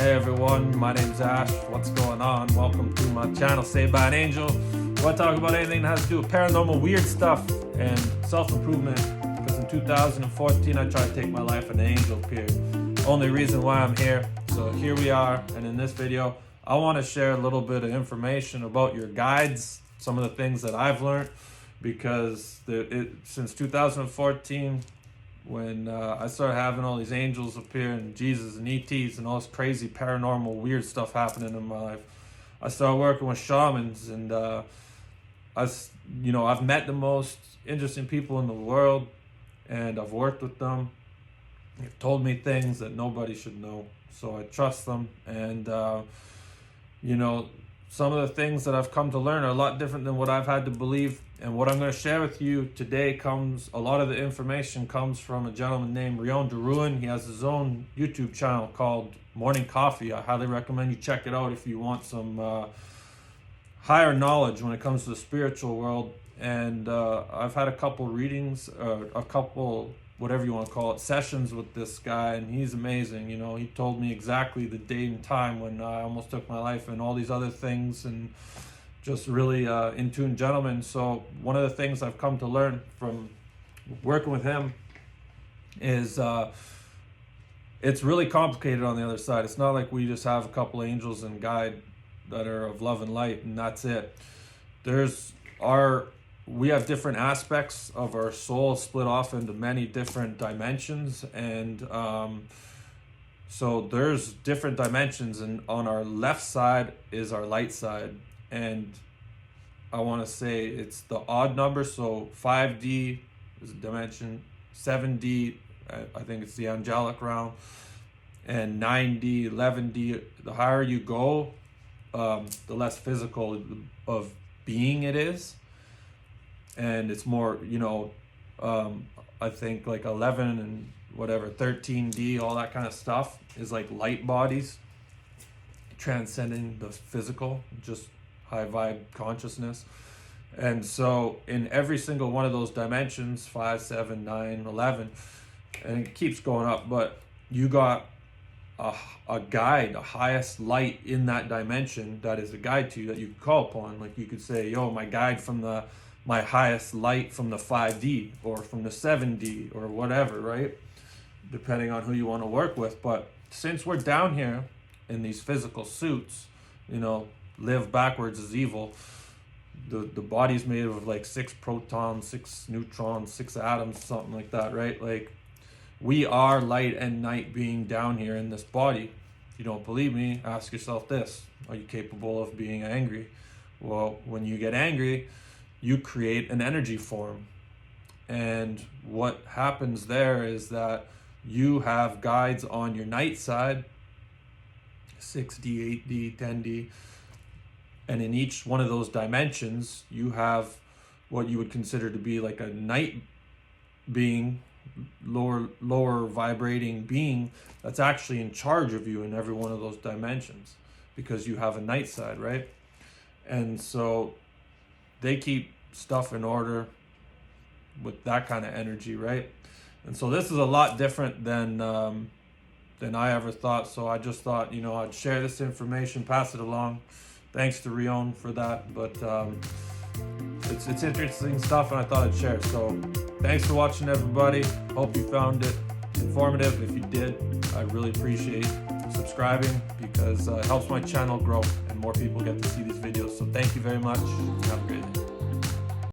Hey everyone, my name's Ash. What's going on? Welcome to my channel, Saved by an Angel. I want to talk about anything that has to do with paranormal, weird stuff, and self-improvement. Because in 2014, I tried to take my life and an angel appeared. Only reason why I'm here. So here we are, and in this video, I want to share a little bit of information about your guides, some of the things that I've learned, because since 2014, when I started having all these angels appear and Jesus and ETs and all this crazy paranormal weird stuff happening in my life, I started working with shamans, and I've met the most interesting people in the world, and I've worked with them. They've told me things that nobody should know, so I trust them. And some of the things that I've come to learn are a lot different than what I've had to believe. And what I'm going to share with you today a lot of the information comes from a gentleman named Rion Deruin. He has his own YouTube channel called Morning Coffee. I highly recommend you check it out if you want some higher knowledge when it comes to the spiritual world. And I've had a couple readings, whatever you want to call it, sessions with this guy, and he's amazing. He told me exactly the date and time when I almost took my life and all these other things, and just really in tune gentleman. So one of the things I've come to learn from working with him is it's really complicated on the other side. It's not like we just have a couple angels and guide that are of love and light and that's it. We have different aspects of our soul split off into many different dimensions, and so there's different dimensions, and on our left side is our light side. And I want to say it's the odd number, so 5D is a dimension, 7D, I think it's the angelic realm, and 9D, 11D. The higher you go, the less physical of being it is. And it's more, I think like 11 and whatever, 13D, all that kind of stuff is like light bodies, transcending the physical, just high vibe consciousness. And so in every single one of those dimensions, 5, 7, 9, 11, and it keeps going up, but you got a guide, a highest light in that dimension that is a guide to you that you can call upon. Like you could say, yo, my guide from my highest light from the 5D or from the 7D or whatever, right? Depending on who you want to work with. But since we're down here in these physical suits, live backwards is evil. The body's made of like 6 protons, 6 neutrons, 6 atoms, something like that, right? Like we are light and night being down here in this body. If you don't believe me, ask yourself this: are you capable of being angry? Well, when you get angry, you create an energy form. And what happens there is that you have guides on your night side, 6D, 8D, 10D. And in each one of those dimensions, you have what you would consider to be like a night being, lower vibrating being that's actually in charge of you in every one of those dimensions, because you have a night side, right? And so they keep stuff in order with that kind of energy, right? And so this is a lot different than I ever thought. So I just thought, I'd share this information, pass it along. Thanks to Rion for that. But it's interesting stuff, and I thought I'd share. So thanks for watching, everybody. Hope you found it informative. If you did, I really appreciate subscribing, because it helps my channel grow and more people get to see these videos. So thank you very much. Have a great day.